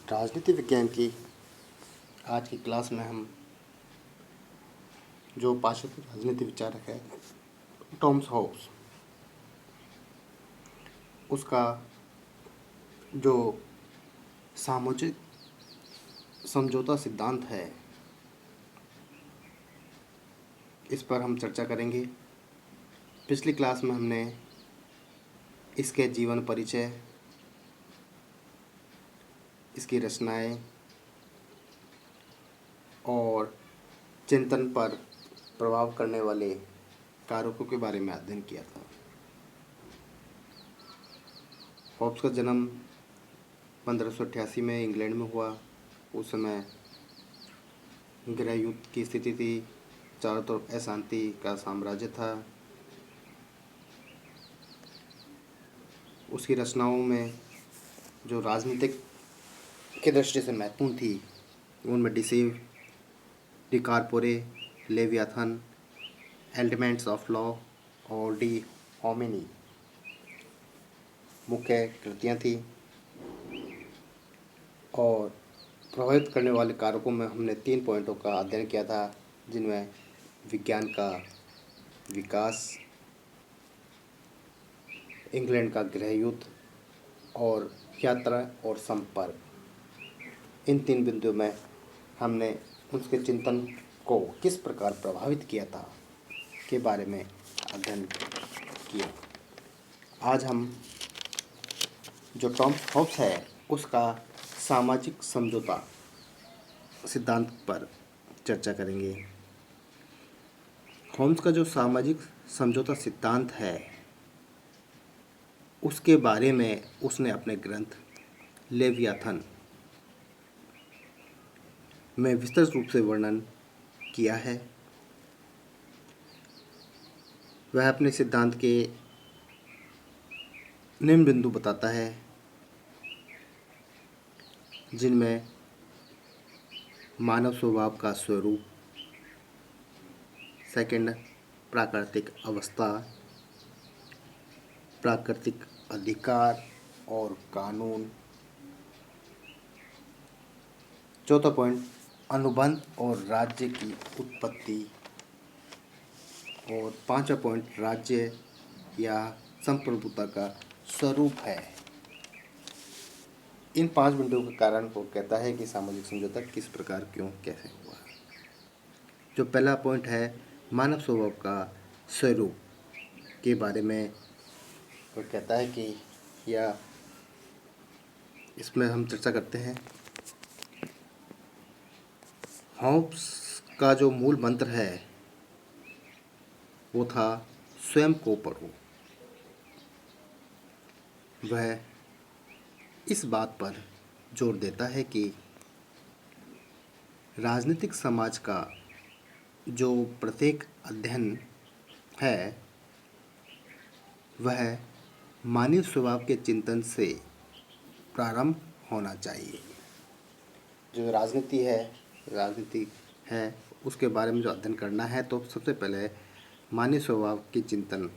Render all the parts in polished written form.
राजनीति विज्ञान की आज की क्लास में हम जो पाश्चात्य राजनीति विचारक है टॉमस हॉब्स, उसका जो सामाजिक समझौता सिद्धांत है, इस पर हम चर्चा करेंगे। पिछली क्लास में हमने इसके जीवन परिचय, इसकी रचनाएं और चिंतन पर प्रभाव करने वाले कारकों के बारे में अध्ययन किया था। हॉब्स का जन्म 1588 में इंग्लैंड में हुआ। उस समय गृह युद्ध की स्थिति थी, चारों तरफ अशांति का साम्राज्य था। उसकी रचनाओं में जो राजनीतिक की दृष्टि से महत्वपूर्ण थी, उनमें De Cive, De Corpore, Leviathan, Elements of Law और डी होमिनी मुख्य कृतियाँ थी। और प्रभावित करने वाले कारकों में हमने 3 पॉइंटों का अध्ययन किया था, जिनमें विज्ञान का विकास, इंग्लैंड का गृह युद्ध और यात्रा और संपर्क। इन 3 बिंदुओं में हमने उसके चिंतन को किस प्रकार प्रभावित किया था के बारे में अध्ययन किया। आज हम जो टॉमस हॉब्स है उसका सामाजिक समझौता सिद्धांत पर चर्चा करेंगे। हॉब्स का जो सामाजिक समझौता सिद्धांत है, उसके बारे में उसने अपने ग्रंथ लेवियाथन में विस्तृत रूप से वर्णन किया है। वह अपने सिद्धांत के निम्न बिंदु बताता है, जिनमें मानव स्वभाव का स्वरूप, सेकंड प्राकृतिक अवस्था, प्राकृतिक अधिकार और कानून, चौथा पॉइंट अनुबंध और राज्य की उत्पत्ति, और 5वां पॉइंट राज्य या संप्रभुता का स्वरूप है। इन 5 बिंदुओं के कारण को कहता है कि सामाजिक समझौता किस प्रकार, क्यों, कैसे हुआ। जो पहला पॉइंट है मानव स्वभाव का स्वरूप के बारे में, वो कहता है कि या इसमें हम चर्चा करते हैं। हॉब्स का जो मूल मंत्र है वो था स्वयं को पढ़ो। वह इस बात पर जोर देता है कि राजनीतिक समाज का जो प्रत्येक अध्ययन है वह मानव स्वभाव के चिंतन से प्रारंभ होना चाहिए। जो राजनीति है उसके बारे में जो अध्ययन करना है, तो सबसे पहले मानव स्वभाव के चिंतन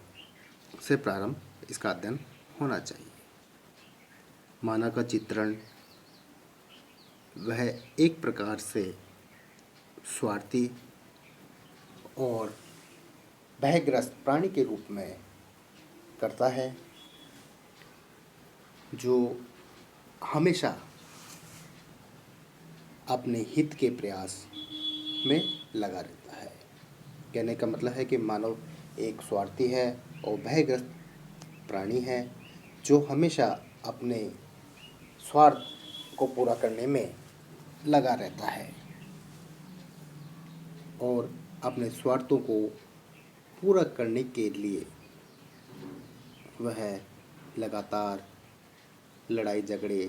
से प्रारंभ इसका अध्ययन होना चाहिए। मानव का चित्रण वह एक प्रकार से स्वार्थी और भयग्रस्त प्राणी के रूप में करता है, जो हमेशा अपने हित के प्रयास में लगा रहता है। कहने का मतलब है कि मानव एक स्वार्थी है और भयग्रस्त प्राणी है, जो हमेशा अपने स्वार्थ को पूरा करने में लगा रहता है और अपने स्वार्थों को पूरा करने के लिए वह लगातार लड़ाई झगड़े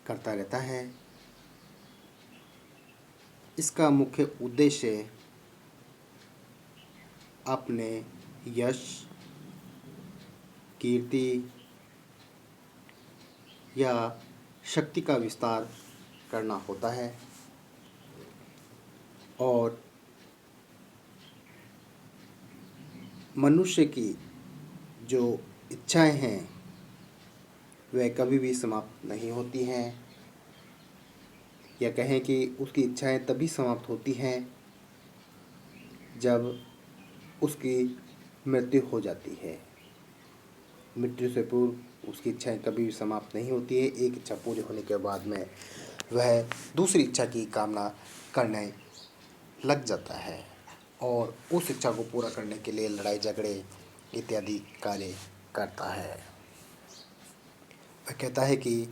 करता रहता है। इसका मुख्य उद्देश्य अपने यश, कीर्ति या शक्ति का विस्तार करना होता है और मनुष्य की जो इच्छाएं हैं वह कभी भी समाप्त नहीं होती हैं, या कहें कि उसकी इच्छाएं तभी समाप्त होती हैं जब उसकी मृत्यु हो जाती है। मृत्यु से पूर्व उसकी इच्छाएं कभी भी समाप्त नहीं होती है। एक इच्छा पूरी होने के बाद में वह दूसरी इच्छा की कामना करने लग जाता है और उस इच्छा को पूरा करने के लिए लड़ाई झगड़े इत्यादि कार्य करता है। वह कहता है कि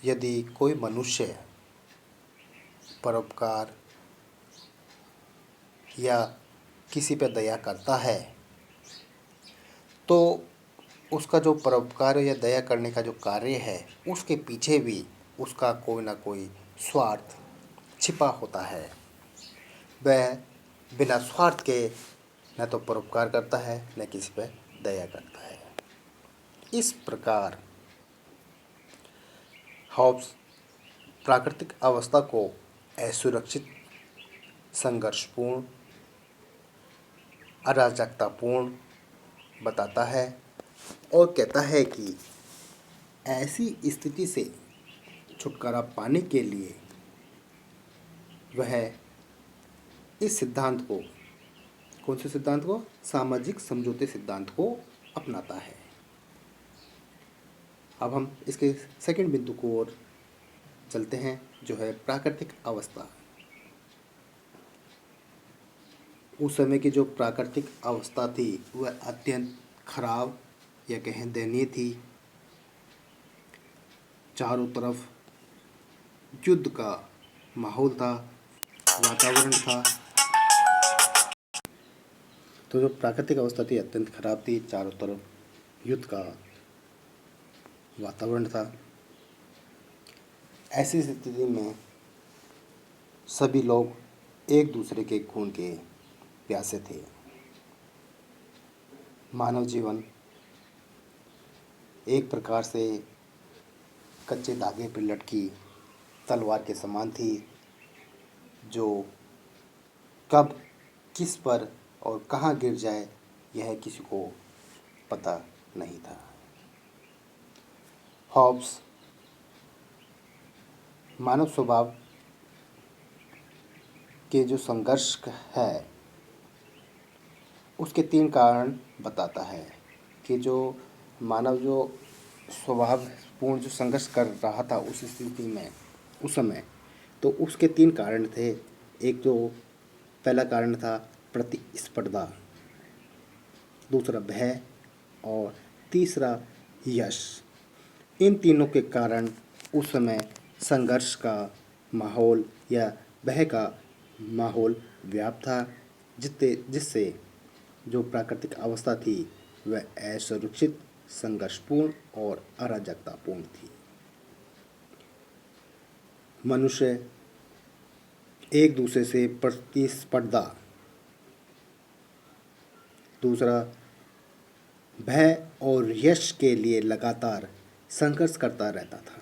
यदि कोई मनुष्य परोपकार या किसी पर दया करता है तो उसका जो परोपकार या दया करने का जो कार्य है उसके पीछे भी उसका कोई ना कोई स्वार्थ छिपा होता है। वह बिना स्वार्थ के न तो परोपकार करता है न किसी पर दया करता है। इस प्रकार हॉब्स प्राकृतिक अवस्था को असुरक्षित, संघर्षपूर्ण, अराजकतापूर्ण बताता है और कहता है कि ऐसी स्थिति से छुटकारा पाने के लिए वह इस सिद्धांत को, कौन से सिद्धांत को, सामाजिक समझौते सिद्धांत को अपनाता है। अब हम इसके सेकंड बिंदु को ओर चलते हैं, जो है प्राकृतिक अवस्था। उस समय की जो प्राकृतिक अवस्था थी वह अत्यंत खराब या कहें दयनीय थी। चारों तरफ युद्ध का माहौल था, वातावरण था। तो जो प्राकृतिक अवस्था थी अत्यंत खराब थी, चारों तरफ युद्ध का वातावरण था। ऐसी स्थिति में सभी लोग एक दूसरे के खून के प्यासे थे। मानव जीवन एक प्रकार से कच्चे धागे पर लटकी तलवार के समान थी, जो कब किस पर और कहाँ गिर जाए यह किसी को पता नहीं था। हॉब्स मानव स्वभाव के जो संघर्ष है उसके 3 कारण बताता है कि जो मानव जो स्वभावपूर्ण जो संघर्ष कर रहा था उस स्थिति में उस समय, तो उसके 3 कारण थे। एक जो पहला कारण था प्रतिस्पर्धा, दूसरा भय और तीसरा यश। इन तीनों के कारण उस समय संघर्ष का माहौल या भय का माहौल व्याप्त था, जिससे जो प्राकृतिक अवस्था थी वह असुरक्षित, संघर्षपूर्ण और अराजकतापूर्ण थी। मनुष्य एक दूसरे से प्रतिस्पर्धा, दूसरा भय और यश के लिए लगातार संघर्ष करता रहता था।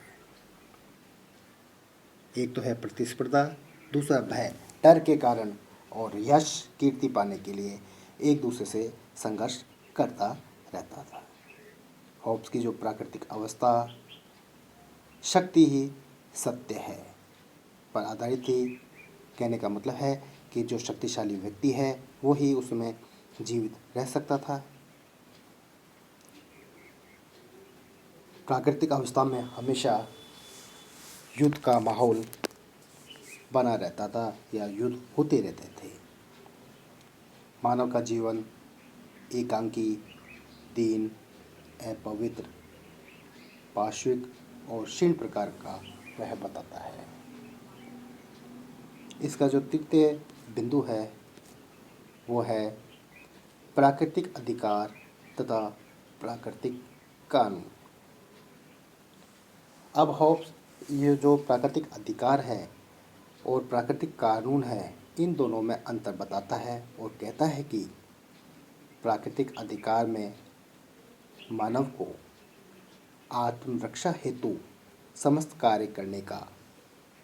एक तो है प्रतिस्पर्धा, दूसरा भय डर के कारण, और यश कीर्ति पाने के लिए एक दूसरे से संघर्ष करता रहता था। हॉब्स की जो प्राकृतिक अवस्था शक्ति ही सत्य है पर आधारित थी। कहने का मतलब है कि जो शक्तिशाली व्यक्ति है वो ही उसमें जीवित रह सकता था। प्राकृतिक अवस्था में हमेशा युद्ध का माहौल बना रहता था या युद्ध होते रहते थे। मानव का जीवन एकांकी, दीन, अपवित्र, पाश्विक और क्षीण प्रकार का वह बताता है। इसका जो तृतीय बिंदु है वो है प्राकृतिक अधिकार तथा प्राकृतिक कानून। अब हॉब्स ये जो प्राकृतिक अधिकार है और प्राकृतिक कानून है, इन दोनों में अंतर बताता है और कहता है कि प्राकृतिक अधिकार में मानव को आत्मरक्षा हेतु समस्त कार्य करने का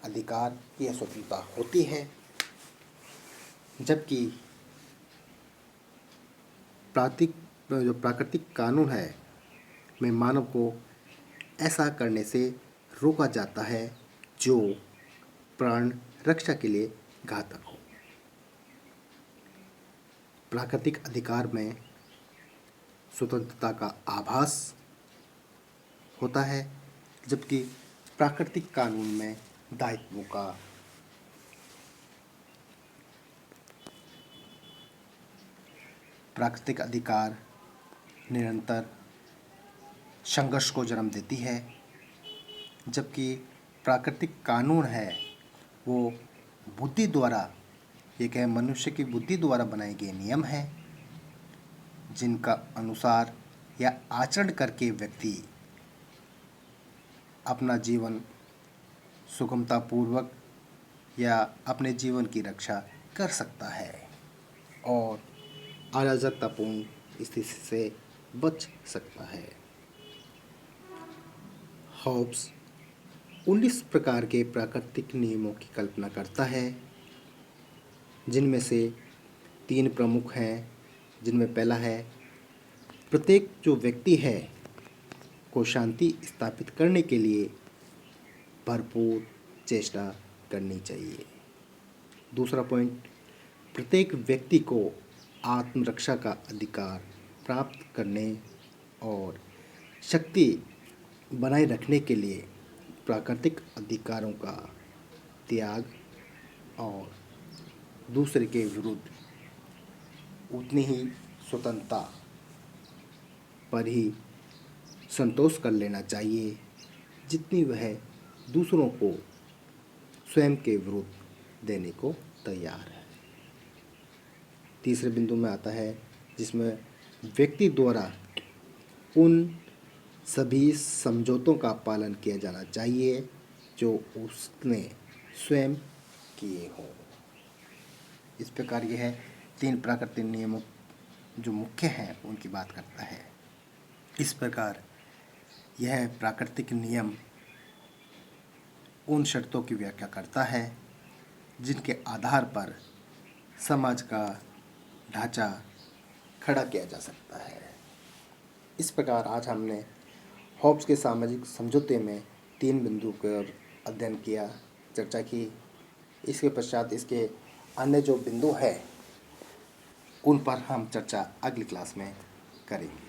अधिकार या स्वतंत्रता होती है, जबकि जो प्राकृतिक कानून है में मानव को ऐसा करने से रोका जाता है जो प्राण रक्षा के लिए घातक हो। प्राकृतिक अधिकार में स्वतंत्रता का आभास होता है, जबकि प्राकृतिक कानून में दायित्वों का प्राकृतिक अधिकार निरंतर संघर्ष को जन्म देती है, जबकि प्राकृतिक कानून है वो बुद्धि द्वारा, ये कहे मनुष्य की बुद्धि द्वारा बनाए गए नियम हैं, जिनका अनुसार या आचरण करके व्यक्ति अपना जीवन सुगमतापूर्वक या अपने जीवन की रक्षा कर सकता है और अराजकतापूर्ण स्थिति से बच सकता है। हॉब्स 19 प्रकार के प्राकृतिक नियमों की कल्पना करता है, जिनमें से 3 प्रमुख हैं, जिनमें पहला है प्रत्येक जो व्यक्ति है को शांति स्थापित करने के लिए भरपूर चेष्टा करनी चाहिए। दूसरा पॉइंट, प्रत्येक व्यक्ति को आत्मरक्षा का अधिकार प्राप्त करने और शक्ति बनाए रखने के लिए प्राकृतिक अधिकारों का त्याग और दूसरे के विरुद्ध उतनी ही स्वतंत्रता पर ही संतोष कर लेना चाहिए जितनी वह दूसरों को स्वयं के विरुद्ध देने को तैयार है। तीसरे बिंदु में आता है जिसमें व्यक्ति द्वारा उन सभी समझौतों का पालन किया जाना चाहिए जो उसने स्वयं किए हों। इस प्रकार यह 3 प्राकृतिक नियमों जो मुख्य हैं उनकी बात करता है। इस प्रकार यह प्राकृतिक नियम उन शर्तों की व्याख्या करता है जिनके आधार पर समाज का ढांचा खड़ा किया जा सकता है। इस प्रकार आज हमने हॉब्स के सामाजिक समझौते में 3 बिंदु पर अध्ययन किया, चर्चा की। इसके पश्चात इसके अन्य जो बिंदु हैं उन पर हम चर्चा अगली क्लास में करेंगे।